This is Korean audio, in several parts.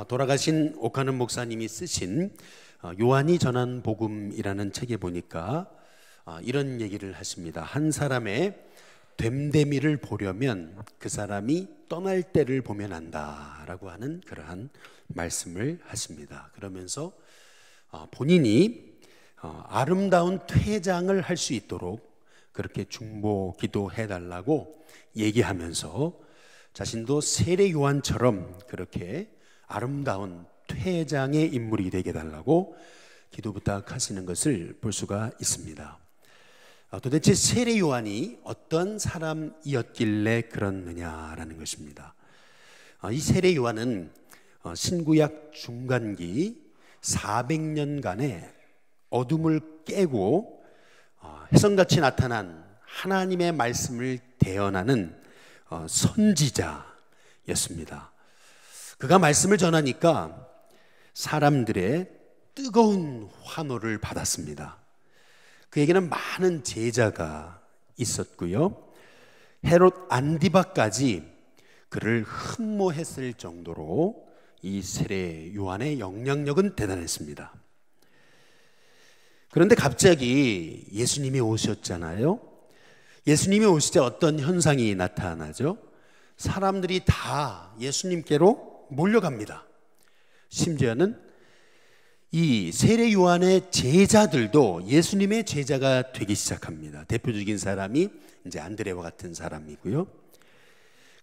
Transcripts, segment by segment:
돌아가신 오카는 목사님이 쓰신 요한이 전한 복음이라는 책에 보니까 이런 얘기를 하십니다. 한 사람의 됨됨이를 보려면 그 사람이 떠날 때를 보면 안다라고 하는 그러한 말씀을 하십니다. 그러면서 본인이 아름다운 퇴장을 할 수 있도록 그렇게 중보 기도해 달라고 얘기하면서 자신도 세례 요한처럼 그렇게 아름다운 퇴장의 인물이 되게 달라고 기도 부탁하시는 것을 볼 수가 있습니다. 도대체 세례 요한이 어떤 사람이었길래 그렇느냐라는 것입니다. 이 세례 요한은 신구약 중간기 400년간의 어둠을 깨고 혜성같이 나타난 하나님의 말씀을 대언하는 선지자였습니다. 그가 말씀을 전하니까 사람들의 뜨거운 환호를 받았습니다. 그에게는 많은 제자가 있었고요. 헤롯 안디바까지 그를 흠모했을 정도로 이 세례 요한의 영향력은 대단했습니다. 그런데 갑자기 예수님이 오셨잖아요. 예수님이 오시자 어떤 현상이 나타나죠? 사람들이 다 예수님께로 몰려갑니다. 심지어는 이 세례 요한의 제자들도 예수님의 제자가 되기 시작합니다. 대표적인 사람이 이제 안드레와 같은 사람이고요.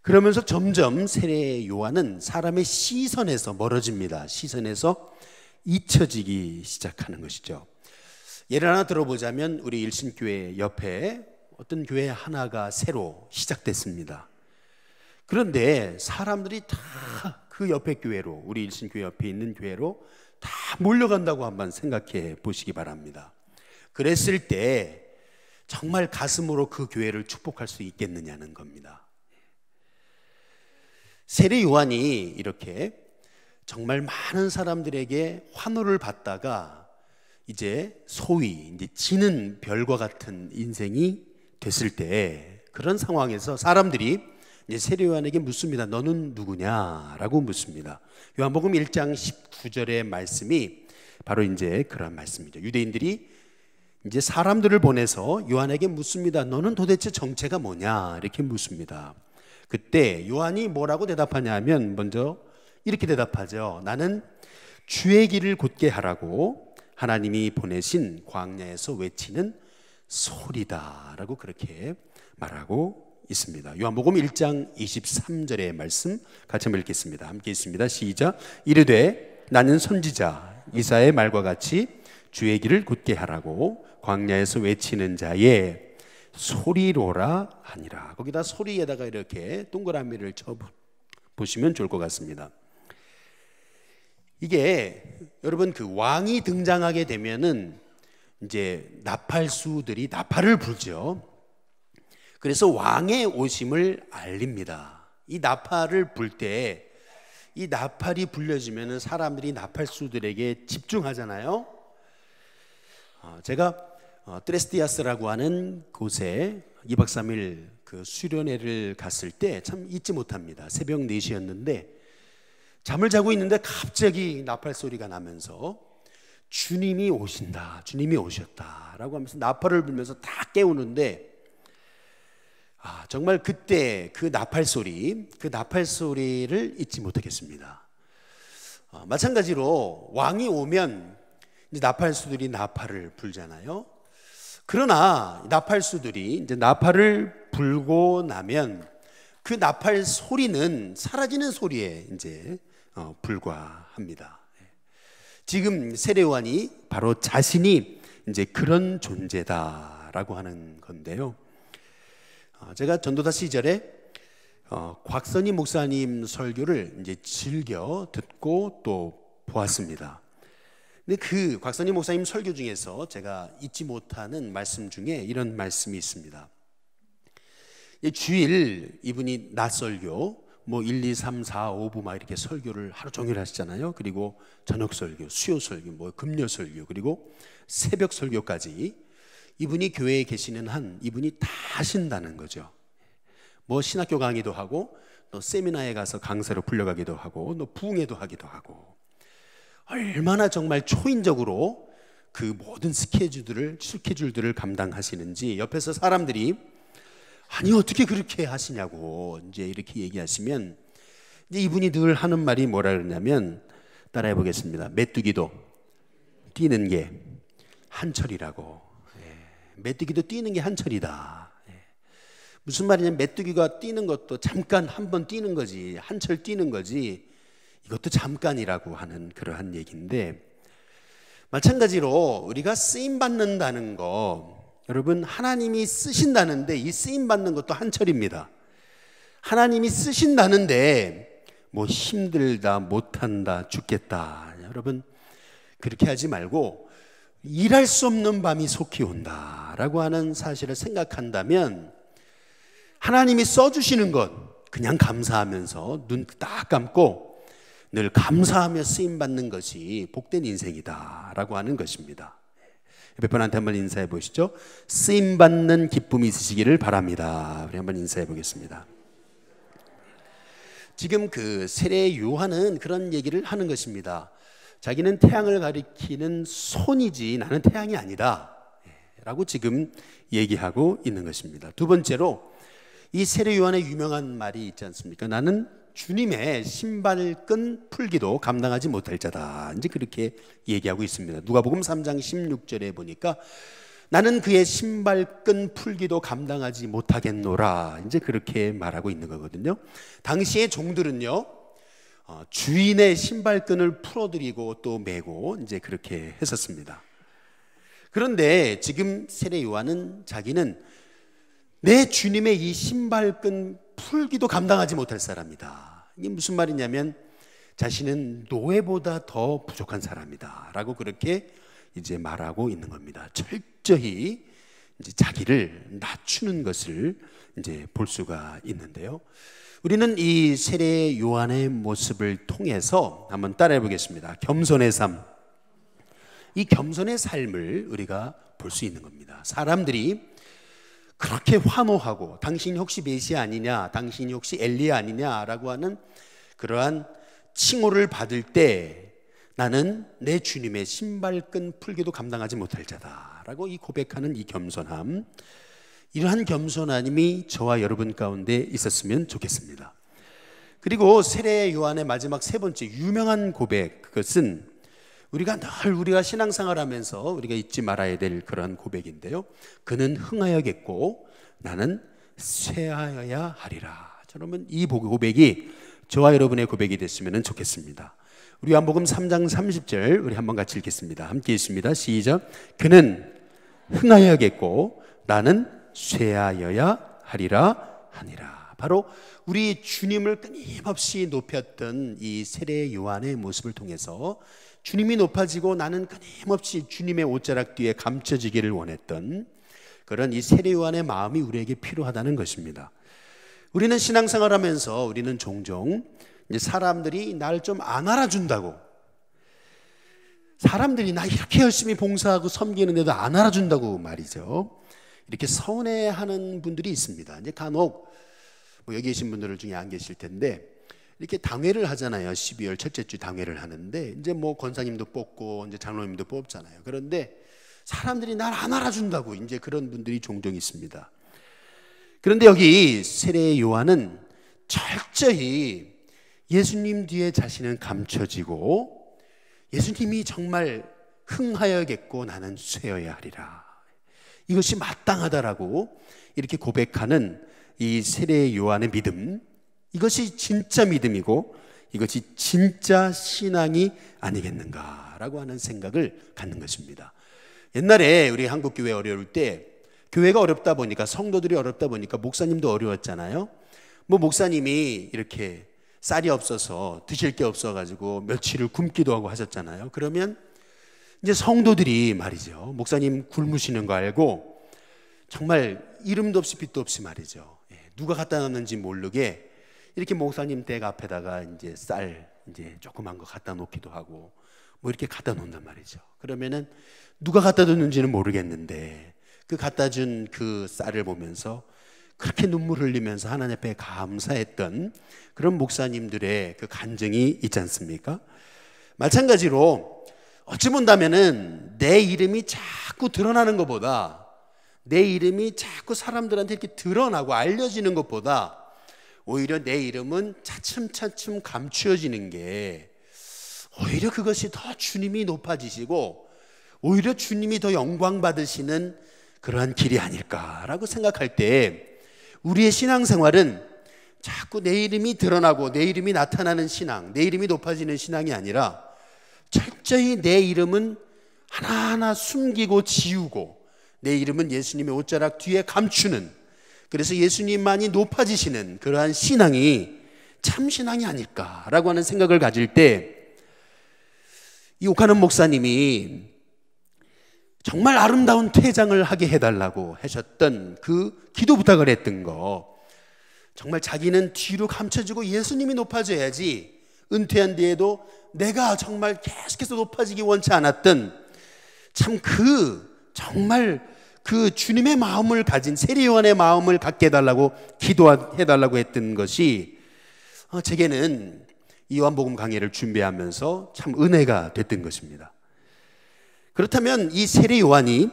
그러면서 점점 세례 요한은 사람의 시선에서 멀어집니다. 시선에서 잊혀지기 시작하는 것이죠. 예를 하나 들어보자면 우리 일신교회 옆에 어떤 교회 하나가 새로 시작됐습니다. 그런데 사람들이 다 그 옆에 교회로, 우리 일신교회 옆에 있는 교회로 다 몰려간다고 한번 생각해 보시기 바랍니다. 그랬을 때 정말 가슴으로 그 교회를 축복할 수 있겠느냐는 겁니다. 세례 요한이 이렇게 정말 많은 사람들에게 환호를 받다가 이제 소위 지는 별과 같은 인생이 됐을 때, 그런 상황에서 사람들이 이제 세례 요한에게 묻습니다. 너는 누구냐라고 묻습니다. 요한복음 1장 19절의 말씀이 바로 이제 그런 말씀이죠. 유대인들이 이제 사람들을 보내서 요한에게 묻습니다. 너는 도대체 정체가 뭐냐? 이렇게 묻습니다. 그때 요한이 뭐라고 대답하냐 하면 먼저 이렇게 대답하죠. 나는 주의 길을 곧게 하라고 하나님이 보내신 광야에서 외치는 소리다라고 그렇게 말하고 있습니다. 요한복음 1장 23절의 말씀 같이 한번 읽겠습니다. 함께 있습니다. 시작. 이르되 나는 선지자 이사야의 말과 같이 주의 길을 곧게 하라고 광야에서 외치는 자의 소리로라 하니라. 거기다 소리에다가 이렇게 동그라미를 쳐 보시면 좋을 것 같습니다. 이게 여러분 그 왕이 등장하게 되면은 이제 나팔수들이 나팔을 불죠. 그래서 왕의 오심을 알립니다. 이 나팔을 불 때 이 나팔이 불려지면은 사람들이 나팔수들에게 집중하잖아요. 제가 트레스티아스라고 하는 곳에 2박 3일 그 수련회를 갔을 때 참 잊지 못합니다. 새벽 4시였는데 잠을 자고 있는데 갑자기 나팔 소리가 나면서 주님이 오신다, 주님이 오셨다라고 하면서 나팔을 불면서 다 깨우는데 정말 그때 그 나팔 소리를 잊지 못하겠습니다. 마찬가지로 왕이 오면 이제 나팔수들이 나팔을 불잖아요. 그러나 나팔수들이 이제 나팔을 불고 나면 그 나팔 소리는 사라지는 소리에 이제 불과합니다. 지금 세례 요한이 바로 자신이 이제 그런 존재다라고 하는 건데요. 제가 전도사 시절에 곽선희 목사님 설교를 이제 즐겨 듣고 또 보았습니다. 근데 그 곽선희 목사님 설교 중에서 제가 잊지 못하는 말씀 중에 이런 말씀이 있습니다. 주일 이분이 낮 설교 뭐 1, 2, 3, 4, 5부 막 이렇게 설교를 하루 종일 하시잖아요. 그리고 저녁 설교, 수요 설교, 뭐 금요 설교, 그리고 새벽 설교까지 이분이 교회에 계시는 한 이분이 다 하신다는 거죠. 뭐 신학교 강의도 하고 또 세미나에 가서 강사로 불려가기도 하고 또 부흥회도 하기도 하고 얼마나 정말 초인적으로 그 모든 스케줄들을 감당하시는지 옆에서 사람들이 아니 어떻게 그렇게 하시냐고 이제 이렇게 얘기하시면 이제 이분이 늘 하는 말이 뭐라 그러냐면 따라해 보겠습니다. 메뚜기도 뛰는 게 한철이라고. 메뚜기도 뛰는 게 한철이다. 무슨 말이냐면 메뚜기가 뛰는 것도 잠깐 한번 뛰는 거지, 한철 뛰는 거지, 이것도 잠깐이라고 하는 그러한 얘기인데, 마찬가지로 우리가 쓰임 받는다는 거, 여러분 하나님이 쓰신다는데 이 쓰임 받는 것도 한철입니다. 하나님이 쓰신다는데 뭐 힘들다, 못한다, 죽겠다, 여러분 그렇게 하지 말고 일할 수 없는 밤이 속히 온다라고 하는 사실을 생각한다면 하나님이 써주시는 것 그냥 감사하면서 눈 딱 감고 늘 감사하며 쓰임받는 것이 복된 인생이다라고 하는 것입니다. 옆에 분한테 한번 인사해 보시죠. 쓰임받는 기쁨이 있으시기를 바랍니다. 우리 한번 인사해 보겠습니다. 지금 그 세례 요한은 그런 얘기를 하는 것입니다. 자기는 태양을 가리키는 손이지 나는 태양이 아니다 라고 지금 얘기하고 있는 것입니다. 두 번째로 이 세례 요한의 유명한 말이 있지 않습니까? 나는 주님의 신발끈 풀기도 감당하지 못할 자다. 이제 그렇게 얘기하고 있습니다. 누가복음 3장 16절에 보니까 나는 그의 신발끈 풀기도 감당하지 못하겠노라. 이제 그렇게 말하고 있는 거거든요. 당시의 종들은요, 주인의 신발끈을 풀어드리고 또 메고 이제 그렇게 했었습니다. 그런데 지금 세례 요한은 자기는 내 주님의 이 신발끈 풀기도 감당하지 못할 사람이다. 이게 무슨 말이냐면 자신은 노예보다 더 부족한 사람이다 라고 그렇게 이제 말하고 있는 겁니다. 철저히 이제 자기를 낮추는 것을 이제 볼 수가 있는데요. 우리는 이 세례 요한의 모습을 통해서 한번 따라해 보겠습니다. 겸손의 삶. 이 겸손의 삶을 우리가 볼 수 있는 겁니다. 사람들이 그렇게 환호하고 당신이 혹시 메시아 아니냐, 당신이 혹시 엘리야 아니냐라고 하는 그러한 칭호를 받을 때 나는 내 주님의 신발끈 풀기도 감당하지 못할 자다라고 이 고백하는 이 겸손함, 이러한 겸손함이 저와 여러분 가운데 있었으면 좋겠습니다. 그리고 세례 요한의 마지막 세 번째 유명한 고백, 그것은 우리가 신앙생활하면서 우리가 잊지 말아야 될 그런 고백인데요. 그는 흥하여겠고 나는 쇠하여야 하리라. 여러분 이 고백이 저와 여러분의 고백이 됐으면 좋겠습니다. 우리 요한복음 3장 30절 우리 한번 같이 읽겠습니다. 함께 읽습니다. 시작. 그는 흥하여겠고 나는 쇠하여야 하리라 하니라. 바로 우리 주님을 끊임없이 높였던 이 세례 요한의 모습을 통해서 주님이 높아지고 나는 끊임없이 주님의 옷자락 뒤에 감춰지기를 원했던 그런 이 세례 요한의 마음이 우리에게 필요하다는 것입니다. 우리는 신앙생활하면서 우리는 종종 이제 사람들이 나를 좀 안 알아준다고, 사람들이 나 이렇게 열심히 봉사하고 섬기는데도 안 알아준다고 말이죠. 이렇게 서운해하는 분들이 있습니다. 이제 간혹 뭐 여기 계신 분들 중에 안 계실 텐데 이렇게 당회를 하잖아요. 12월 첫째 주 당회를 하는데 이제 뭐 권사님도 뽑고 이제 장로님도 뽑잖아요. 그런데 사람들이 날 안 알아준다고 이제 그런 분들이 종종 있습니다. 그런데 여기 세례 요한은 철저히 예수님 뒤에 자신은 감춰지고 예수님이 정말 흥하여겠고 나는 쇠어야 하리라. 이것이 마땅하다라고 이렇게 고백하는 이 세례 요한의 믿음, 이것이 진짜 믿음이고 이것이 진짜 신앙이 아니겠는가라고 하는 생각을 갖는 것입니다. 옛날에 우리 한국교회 어려울 때 교회가 어렵다 보니까 성도들이 어렵다 보니까 목사님도 어려웠잖아요. 뭐 목사님이 이렇게 쌀이 없어서 드실 게 없어가지고 며칠을 굶기도 하고 하셨잖아요. 그러면 이제 성도들이 말이죠, 목사님 굶으시는 거 알고 정말 이름도 없이 빛도 없이 말이죠, 누가 갖다 놨는지 모르게 이렇게 목사님 댁 앞에다가 이제 쌀 이제 조그만 거 갖다 놓기도 하고 뭐 이렇게 갖다 놓는단 말이죠. 그러면은 누가 갖다 뒀는지는 모르겠는데 그 갖다 준 그 쌀을 보면서 그렇게 눈물 흘리면서 하나님 앞에 감사했던 그런 목사님들의 그 간증이 있지 않습니까? 마찬가지로 어찌 본다면은 내 이름이 자꾸 드러나는 것보다, 내 이름이 자꾸 사람들한테 이렇게 드러나고 알려지는 것보다 오히려 내 이름은 차츰차츰 감추어지는 게 오히려 그것이 더 주님이 높아지시고 오히려 주님이 더 영광 받으시는 그러한 길이 아닐까라고 생각할 때, 우리의 신앙생활은 자꾸 내 이름이 드러나고 내 이름이 나타나는 신앙, 내 이름이 높아지는 신앙이 아니라 철저히 내 이름은 하나하나 숨기고 지우고 내 이름은 예수님의 옷자락 뒤에 감추는, 그래서 예수님만이 높아지시는 그러한 신앙이 참 신앙이 아닐까라고 하는 생각을 가질 때, 이 옥하는 목사님이 정말 아름다운 퇴장을 하게 해달라고 하셨던 그 기도 부탁을 했던 거, 정말 자기는 뒤로 감춰지고 예수님이 높아져야지 은퇴한 뒤에도 내가 정말 계속해서 높아지기 원치 않았던 참 정말 그 주님의 마음을 가진 세례요한의 마음을 갖게 해달라고 기도해달라고 했던 것이 제게는 이 요한복음 강해를 준비하면서 참 은혜가 됐던 것입니다. 그렇다면 이 세례요한이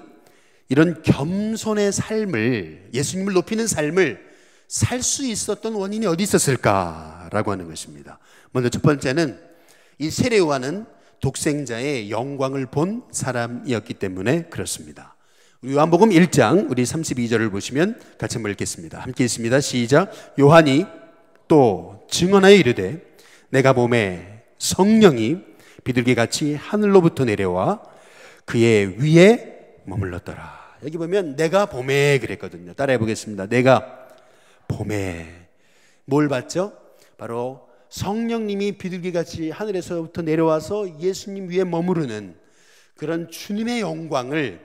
이런 겸손의 삶을, 예수님을 높이는 삶을 살 수 있었던 원인이 어디 있었을까라고 하는 것입니다. 먼저 첫 번째는 이 세례요한은 독생자의 영광을 본 사람이었기 때문에 그렇습니다. 우리 요한복음 1장 우리 32절을 보시면 같이 한번 읽겠습니다. 함께 읽습니다. 시작. 요한이 또 증언하여 이르되 내가 보매 성령이 비둘기같이 하늘로부터 내려와 그의 위에 머물렀더라. 여기 보면 내가 보매 그랬거든요. 따라해 보겠습니다. 내가 보매. 뭘 봤죠? 바로 성령님이 비둘기같이 하늘에서부터 내려와서 예수님 위에 머무르는 그런 주님의 영광을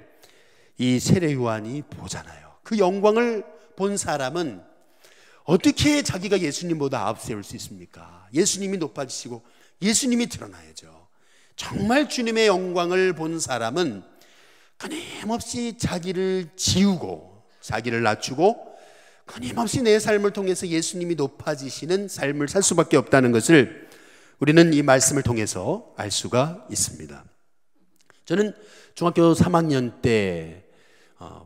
이 세례요한이 보잖아요. 그 영광을 본 사람은 어떻게 자기가 예수님보다 앞세울 수 있습니까? 예수님이 높아지시고 예수님이 드러나야죠. 정말 주님의 영광을 본 사람은 끊임없이 자기를 지우고 자기를 낮추고 끊임없이 내 삶을 통해서 예수님이 높아지시는 삶을 살 수밖에 없다는 것을 우리는 이 말씀을 통해서 알 수가 있습니다. 저는 중학교 3학년 때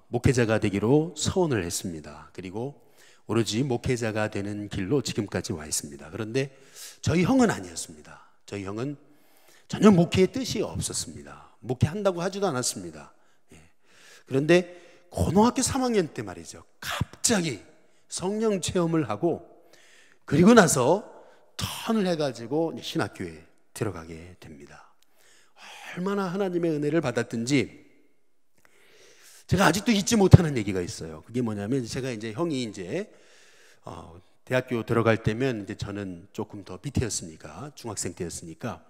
목회자가 되기로 서원을 했습니다. 그리고 오로지 목회자가 되는 길로 지금까지 와 있습니다. 그런데 저희 형은 아니었습니다. 저희 형은 전혀 목회의 뜻이 없었습니다. 목회한다고 하지도 않았습니다. 그런데 고등학교 3학년 때 말이죠, 갑자기 성령 체험을 하고 그리고 나서 턴을 해가지고 신학교에 들어가게 됩니다. 얼마나 하나님의 은혜를 받았든지 제가 아직도 잊지 못하는 얘기가 있어요. 그게 뭐냐면, 제가 형이 대학교 들어갈 때면 저는 조금 더 밑이었으니까, 중학생 때였으니까.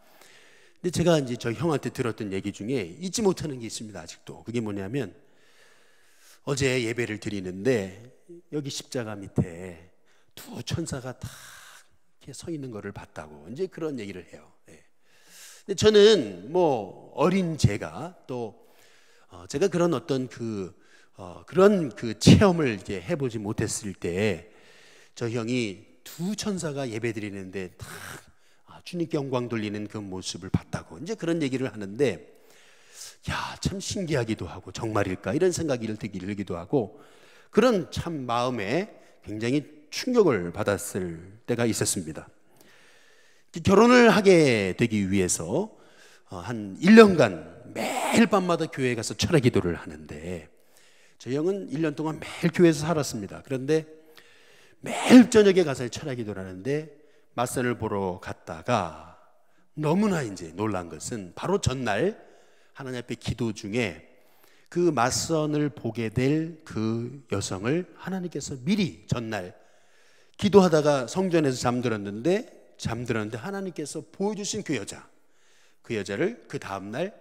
근데 제가 저희 형한테 들었던 얘기 중에 잊지 못하는 게 있습니다. 아직도. 그게 뭐냐면, 어제 예배를 드리는데 여기 십자가 밑에 두 천사가 다 이렇게 서 있는 거를 봤다고 그런 얘기를 해요. 근데 저는 어린 제가 또 제가 그런 어떤 그런 체험을 이제 해보지 못했을 때 저 형이 두 천사가 예배드리는데 다 주님께 영광 돌리는 그 모습을 봤다고 그런 얘기를 하는데, 야, 참 신기하기도 하고 정말일까 이런 생각이 들기도 하고 그런 참 마음에 굉장히 충격을 받았을 때가 있었습니다. 결혼을 하게 되기 위해서 한 1년간 매일 밤마다 교회에 가서 철야 기도를 하는데, 저희 형은 1년 동안 매일 교회에서 살았습니다. 그런데 매일 저녁에 가서 철야 기도를 하는데, 맞선을 보러 갔다가 너무나 놀란 것은 바로 전날 하나님 앞에 기도 중에 그 맞선을 보게 될 그 여성을 하나님께서 미리 전날 기도하다가 성전에서 잠들었는데 하나님께서 보여주신 그 여자를 그 다음날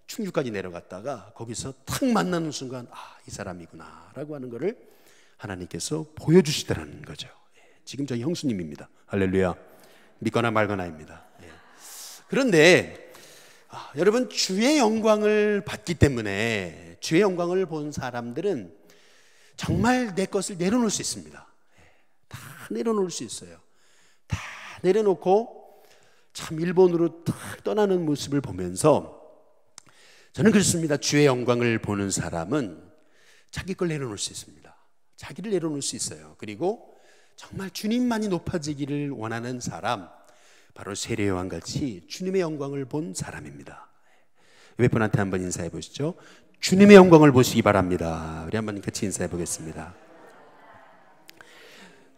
충주까지 내려갔다가 거기서 탁 만나는 순간, 이 사람이구나 라고 하는 것을 하나님께서 보여주시더라는 거죠. 지금 저희 형수님입니다. 할렐루야. 믿거나 말거나입니다. 그런데 여러분, 주의 영광을 받기 때문에, 주의 영광을 본 사람들은 정말 내 것을 내려놓을 수 있습니다. 다 내려놓을 수 있어요. 다 내려놓고 참 일본으로 탁 떠나는 모습을 보면서 저는 그렇습니다. 주의 영광을 보는 사람은 자기 걸 내려놓을 수 있습니다. 자기를 내려놓을 수 있어요. 그리고 정말 주님만이 높아지기를 원하는 사람, 바로 세례요한 같이 주님의 영광을 본 사람입니다. 옆에 분한테 한번 인사해 보시죠. 주님의 영광을 보시기 바랍니다. 우리 한번 같이 인사해 보겠습니다.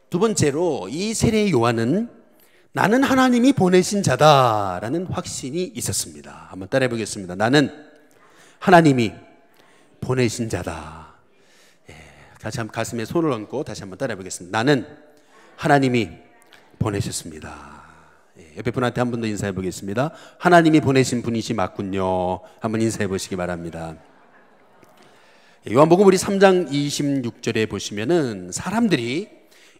두 번째로 이 세례 요한은 나는 하나님이 보내신 자다라는 확신이 있었습니다. 한번 따라해 보겠습니다. 나는 하나님이 보내신 자다. 다시 한번 가슴에 손을 얹고 다시 한번 따라해 보겠습니다. 나는 하나님이 보내셨습니다. 옆에 분한테 한 번 더 인사해 보겠습니다. 하나님이 보내신 분이시 맞군요. 한번 인사해 보시기 바랍니다. 요한복음 우리 3장 26절에 보시면은 사람들이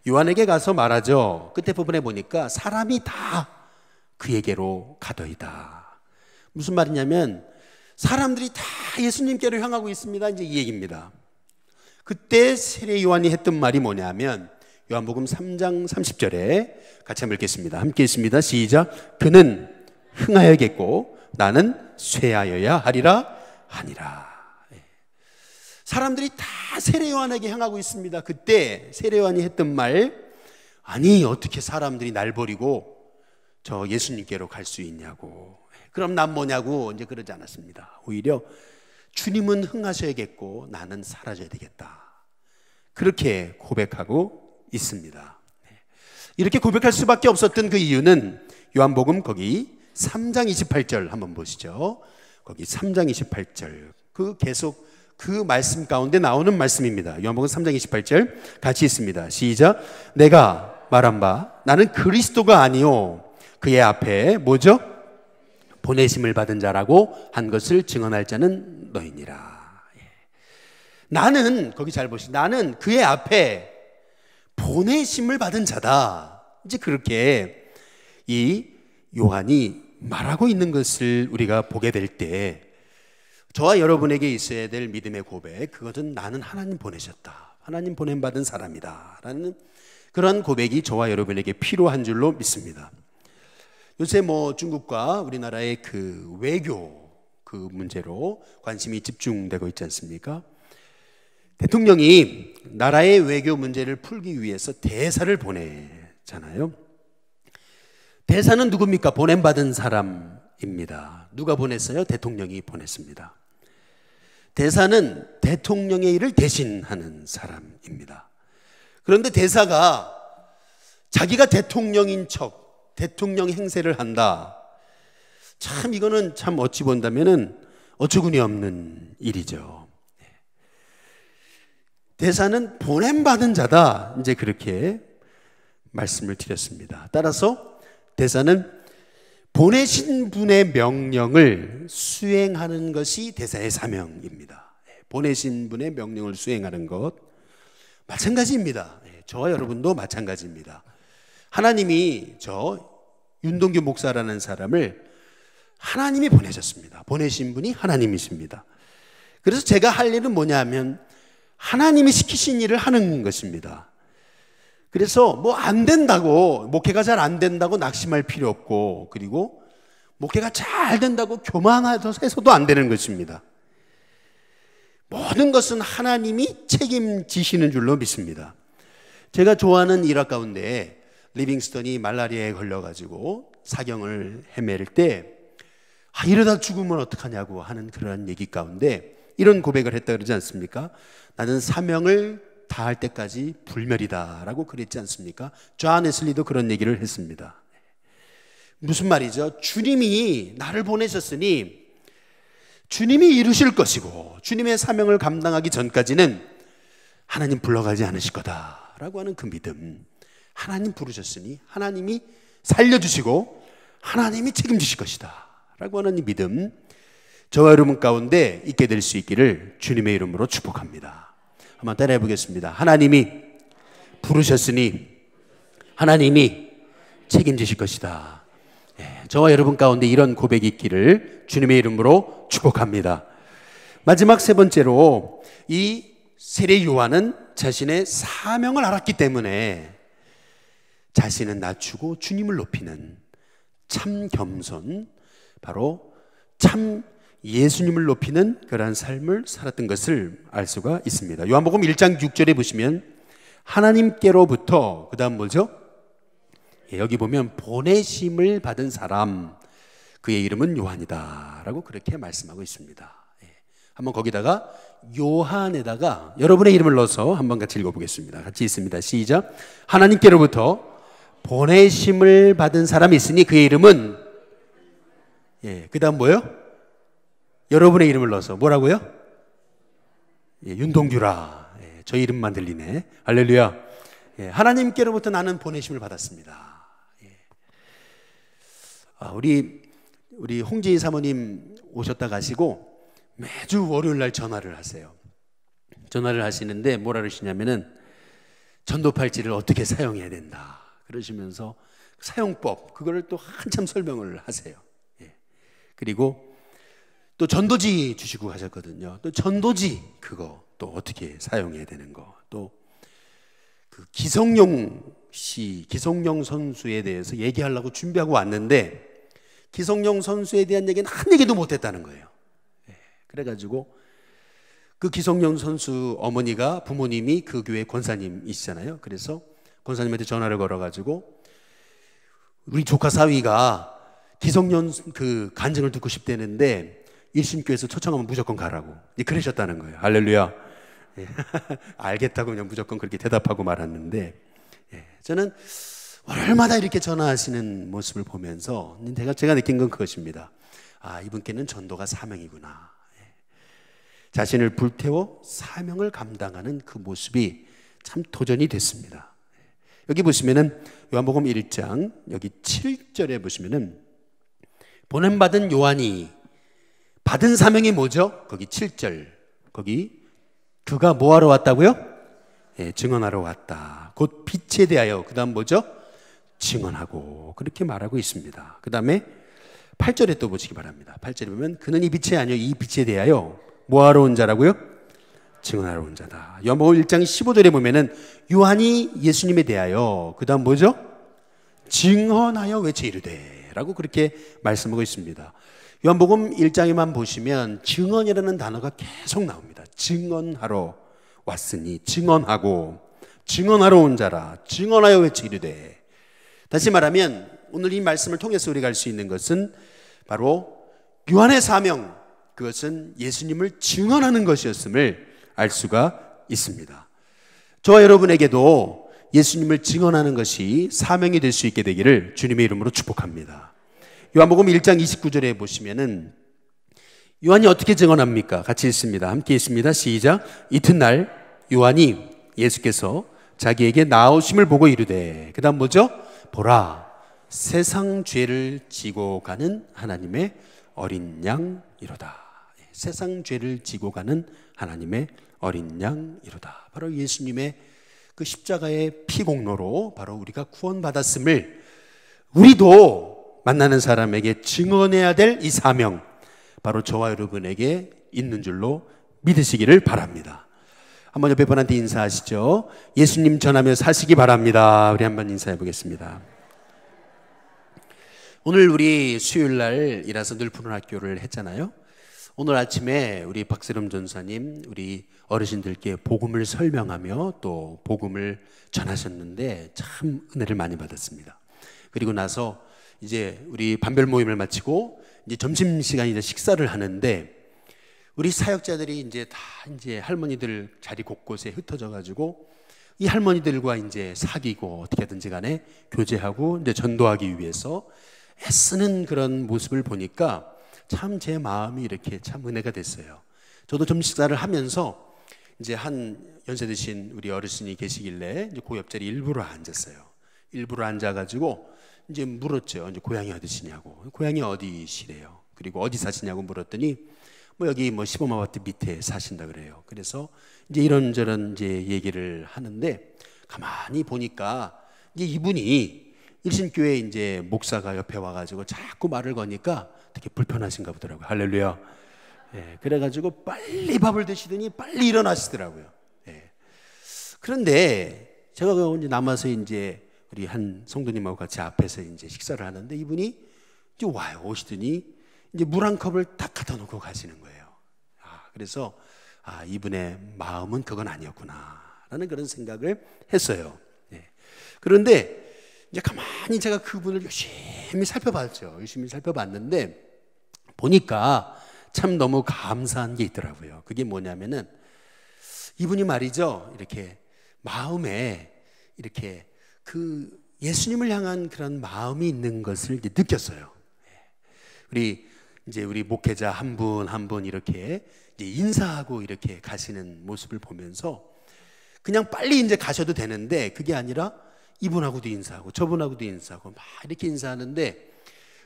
요한에게 가서 말하죠. 끝에 부분에 보니까 사람이 다 그에게로 가더이다. 무슨 말이냐면 사람들이 다 예수님께로 향하고 있습니다. 이제 이 얘기입니다. 그때 세례 요한이 했던 말이 뭐냐면 요한복음 3장 30절에 같이 한번 읽겠습니다. 함께 읽습니다. 시작. 그는 흥하여야겠고 나는 쇠하여야 하리라 하니라. 사람들이 다 세례 요한에게 향하고 있습니다. 그때 세례 요한이 했던 말, 아니 어떻게 사람들이 날 버리고 저 예수님께로 갈 수 있냐고, 그럼 난 뭐냐고 이제 그러지 않았습니다. 오히려 주님은 흥하셔야겠고 나는 사라져야 되겠다, 그렇게 고백하고 있습니다. 이렇게 고백할 수밖에 없었던 그 이유는 요한복음 거기 3장 28절 한번 보시죠. 거기 3장 28절 그 계속 그 말씀 가운데 나오는 말씀입니다. 요한복음 3장 28절 같이 있습니다. 시작. 내가 말한 바 나는 그리스도가 아니요 그의 앞에 뭐죠? 보내심을 받은 자라고 한 것을 증언할 자는 너희니라. 나는, 거기 잘 보시죠. 나는 그의 앞에 보내심을 받은 자다. 이제 그렇게 이 요한이 말하고 있는 것을 우리가 보게 될 때 저와 여러분에게 있어야 될 믿음의 고백, 그것은 나는 하나님 보내셨다, 하나님 보냄받은 사람이다 라는 그런 고백이 저와 여러분에게 필요한 줄로 믿습니다. 요새 뭐 중국과 우리나라의 그 외교 그 문제로 관심이 집중되고 있지 않습니까? 대통령이 나라의 외교 문제를 풀기 위해서 대사를 보내잖아요. 대사는 누굽니까? 보냄받은 사람입니다. 누가 보냈어요? 대통령이 보냈습니다. 대사는 대통령의 일을 대신하는 사람입니다. 그런데 대사가 자기가 대통령인 척 대통령 행세를 한다. 참 이거는 참 어찌 본다면은 어처구니 없는 일이죠. 대사는 보냄받은 자다. 이제 그렇게 말씀을 드렸습니다. 따라서 대사는 보내신 분의 명령을 수행하는 것이 대사의 사명입니다. 보내신 분의 명령을 수행하는 것 마찬가지입니다. 저와 여러분도 마찬가지입니다. 하나님이 저 윤동규 목사라는 사람을 하나님이 보내셨습니다. 보내신 분이 하나님이십니다. 그래서 제가 할 일은 뭐냐 하면 하나님이 시키신 일을 하는 것입니다. 그래서 뭐 안 된다고, 목회가 잘 안 된다고 낙심할 필요 없고, 그리고 목회가 잘 된다고 교만해서도 안 되는 것입니다. 모든 것은 하나님이 책임지시는 줄로 믿습니다. 제가 좋아하는 일화 가운데 리빙스턴이 말라리아에 걸려가지고 사경을 헤맬 때 이러다 죽으면 어떡하냐고 하는 그런 얘기 가운데 이런 고백을 했다 그러지 않습니까? 나는 사명을 다할 때까지 불멸이다 라고 그랬지 않습니까? 존 웨슬리도 그런 얘기를 했습니다. 무슨 말이죠? 주님이 나를 보내셨으니 주님이 이루실 것이고 주님의 사명을 감당하기 전까지는 하나님 불러가지 않으실 거다 라고 하는 그 믿음, 하나님 부르셨으니 하나님이 살려주시고 하나님이 책임지실 것이다 라고 하는 이 믿음, 저와 여러분 가운데 있게 될 수 있기를 주님의 이름으로 축복합니다. 한번 따라해 보겠습니다. 하나님이 부르셨으니 하나님이 책임지실 것이다. 저와 여러분 가운데 이런 고백이 있기를 주님의 이름으로 축복합니다. 마지막 세 번째로 이 세례 요한은 자신의 사명을 알았기 때문에 자신은 낮추고 주님을 높이는 참 겸손, 바로 참 예수님을 높이는 그러한 삶을 살았던 것을 알 수가 있습니다. 요한복음 1장 6절에 보시면 하나님께로부터, 그 다음 뭐죠? 여기 보면 보내심을 받은 사람, 그의 이름은 요한이다 라고 그렇게 말씀하고 있습니다. 한번 거기다가 요한에다가 여러분의 이름을 넣어서 한번 같이 읽어보겠습니다. 같이 있습니다. 시작. 하나님께로부터 보내심을 받은 사람이 있으니 그의 이름은, 그 다음 뭐요? 여러분의 이름을 넣어서 뭐라고요? 윤동규라. 저 이름만 들리네. 할렐루야. 하나님께로부터 나는 보내심을 받았습니다. 우리 홍지희 사모님 오셨다 가시고 매주 월요일 날 전화를 하세요. 전화를 하시는데 뭐라 그러시냐면은 전도팔찌를 어떻게 사용해야 된다 그러시면서 사용법, 그거를 또 한참 설명을 하세요. 그리고 또 전도지 주시고 가셨거든요. 또 전도지 그거 또 어떻게 사용해야 되는 거, 또 그 기성용 선수에 대해서 얘기하려고 준비하고 왔는데 기성용 선수에 대한 얘기는 한 얘기도 못했다는 거예요. 그래가지고 그 기성용 선수 어머니가, 부모님이 그 교회 권사님이시잖아요. 그래서 권사님한테 전화를 걸어가지고 우리 조카 사위가 기성용 그 간증을 듣고 싶다는데 일심교회에서 초청하면 무조건 가라고 그러셨다는 거예요. 할렐루야. 알겠다고 그냥 무조건 그렇게 대답하고 말았는데, 저는 월요일마다 이렇게 전화하시는 모습을 보면서 제가 느낀 건 그것입니다. 아, 이분께는 전도가 사명이구나. 자신을 불태워 사명을 감당하는 그 모습이 참 도전이 됐습니다. 여기 보시면은 요한복음 1장 여기 7절에 보시면은 보냄받은 요한이 받은 사명이 뭐죠? 거기 7절 거기 그가 뭐하러 왔다고요? 증언하러 왔다. 곧 빛에 대하여, 그 다음 뭐죠? 증언하고, 그렇게 말하고 있습니다. 그 다음에 8절에 또 보시기 바랍니다. 8절에 보면 그는 이 빛이 아니요 이 빛에 대하여 뭐하러 온 자라고요? 증언하러 온 자다. 요한복음 1장 15절에 보면은 요한이 예수님에 대하여, 그 다음 뭐죠? 증언하여 외쳐 이르되 라고 그렇게 말씀하고 있습니다. 요한복음 1장에만 보시면 증언이라는 단어가 계속 나옵니다. 증언하러 왔으니, 증언하고, 증언하러 온 자라, 증언하여 외쳐 이르되. 다시 말하면 오늘 이 말씀을 통해서 우리가 알 수 있는 것은 바로 요한의 사명, 그것은 예수님을 증언하는 것이었음을 알 수가 있습니다. 저와 여러분에게도 예수님을 증언하는 것이 사명이 될 수 있게 되기를 주님의 이름으로 축복합니다. 요한복음 1장 29절에 보시면은 요한이 어떻게 증언합니까? 같이 읽습니다. 함께 읽습니다. 시작. 이튿날 요한이 예수께서 자기에게 나오심을 보고 이르되, 그 다음 뭐죠? 보라, 세상 죄를 지고 가는 하나님의 어린 양이로다. 세상 죄를 지고 가는 하나님의 어린 양이로다. 바로 예수님의 그 십자가의 피공로로 바로 우리가 구원받았음을 우리도 만나는 사람에게 증언해야 될 이 사명, 바로 저와 여러분에게 있는 줄로 믿으시기를 바랍니다. 한번 옆에 분한테 인사하시죠. 예수님 전하며 사시기 바랍니다. 우리 한번 인사해 보겠습니다. 오늘 우리 수요일날이라서 늘 푸른 학교를 했잖아요. 오늘 아침에 우리 박세롬 전사님 우리 어르신들께 복음을 설명하며 또 복음을 전하셨는데 참 은혜를 많이 받았습니다. 그리고 나서 이제 우리 반별 모임을 마치고 이제 점심시간에 이제 식사를 하는데 우리 사역자들이 이제 다 이제 할머니들 자리 곳곳에 흩어져 가지고 이 할머니들과 이제 사귀고 어떻게든지 간에 교제하고 이제 전도하기 위해서 애쓰는 그런 모습을 보니까 참 제 마음이 이렇게 참 은혜가 됐어요. 저도 점심 식사를 하면서 이제 한 연세 드신 우리 어르신이 계시길래 이제 그 옆자리 일부러 앉았어요. 일부러 앉아가지고 이제 물었죠. 이제 고향이 어디시냐고. 고향이 어디시래요. 그리고 어디 사시냐고 물었더니 뭐 여기 뭐 시범 아파트 밑에 사신다 그래요. 그래서 이제 이런저런 이제 얘기를 하는데 가만히 보니까 이제 이분이 일신교회 이제 목사가 옆에 와가지고 자꾸 말을 거니까 되게 불편하신가 보더라고요. 할렐루야. 그래가지고 빨리 밥을 드시더니 빨리 일어나시더라고요. 그런데 제가 이제 남아서 이제 우리 한 성도님하고 같이 앞에서 이제 식사를 하는데 이분이 이제 와요. 오시더니 이제 물 한 컵을 딱 갖다 놓고 가시는 거예요. 그래서 이분의 마음은 그건 아니었구나라는 그런 생각을 했어요. 그런데 이제 가만히 제가 그분을 열심히 살펴봤죠. 열심히 살펴봤는데 보니까 참 너무 감사한 게 있더라고요. 그게 뭐냐면은 이분이 말이죠. 이렇게 마음에 이렇게 그 예수님을 향한 그런 마음이 있는 것을 이제 느꼈어요. 우리 목회자 한 분 한 분 이렇게 이제 인사하고 이렇게 가시는 모습을 보면서 그냥 빨리 이제 가셔도 되는데 그게 아니라 이분하고도 인사하고 저분하고도 인사하고 막 이렇게 인사하는데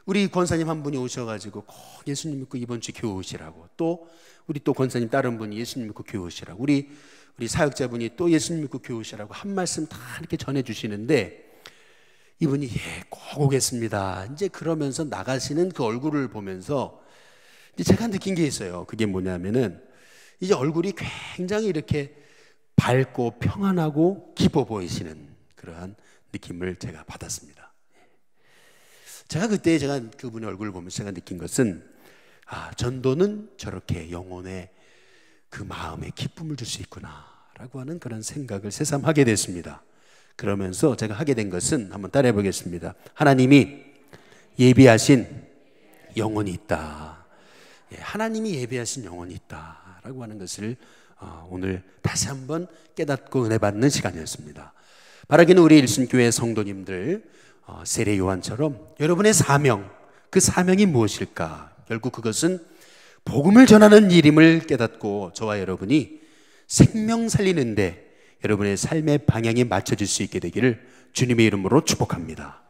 우리 권사님 한 분이 오셔가지고 꼭 예수님 믿고 이번 주 교회 오시라고 또 우리 또 권사님 다른 분이 예수님 믿고 교회 오시라고 우리 사역자분이 또 예수님 믿고 교회 오시라고 한 말씀 다 이렇게 전해주시는데 이분이 꼭 오겠습니다. 이제 그러면서 나가시는 그 얼굴을 보면서 이제 제가 느낀 게 있어요. 그게 뭐냐면은 이제 얼굴이 굉장히 이렇게 밝고 평안하고 기뻐 보이시는 그러한 느낌을 제가 받았습니다. 제가 그때 그분의 얼굴을 보면서 제가 느낀 것은 전도는 저렇게 영혼의 그 마음에 기쁨을 줄 수 있구나라고 하는 그런 생각을 새삼 하게 됐습니다. 그러면서 제가 하게 된 것은 한번 따라해 보겠습니다. 하나님이 예비하신 영혼이 있다. 하나님이 예비하신 영혼이 있다라고 하는 것을 오늘 다시 한번 깨닫고 은혜 받는 시간이었습니다. 바라기는 우리 일순교회 성도님들 세례 요한처럼 여러분의 사명, 그 사명이 무엇일까? 결국 그것은 복음을 전하는 일임을 깨닫고 저와 여러분이 생명 살리는데 여러분의 삶의 방향에 맞춰질 수 있게 되기를 주님의 이름으로 축복합니다.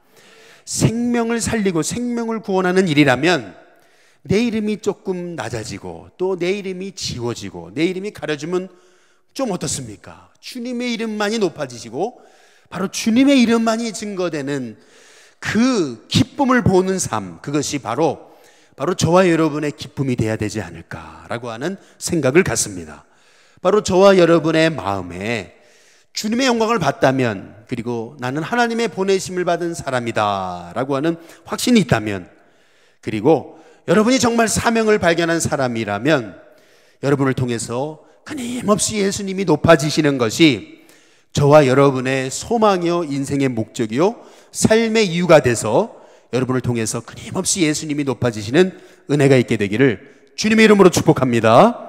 생명을 살리고 생명을 구원하는 일이라면 내 이름이 조금 낮아지고 또 내 이름이 지워지고 내 이름이 가려지면 좀 어떻습니까? 주님의 이름만이 높아지시고 바로 주님의 이름만이 증거되는 그 기쁨을 보는 삶, 그것이 바로 저와 여러분의 기쁨이 되어야 되지 않을까라고 하는 생각을 갖습니다. 바로 저와 여러분의 마음에 주님의 영광을 받다면, 그리고 나는 하나님의 보내심을 받은 사람이다 라고 하는 확신이 있다면, 그리고 여러분이 정말 사명을 발견한 사람이라면 여러분을 통해서 끊임없이 예수님이 높아지시는 것이 저와 여러분의 소망이요, 인생의 목적이요, 삶의 이유가 돼서 여러분을 통해서 끊임없이 예수님이 높아지시는 은혜가 있게 되기를 주님의 이름으로 축복합니다.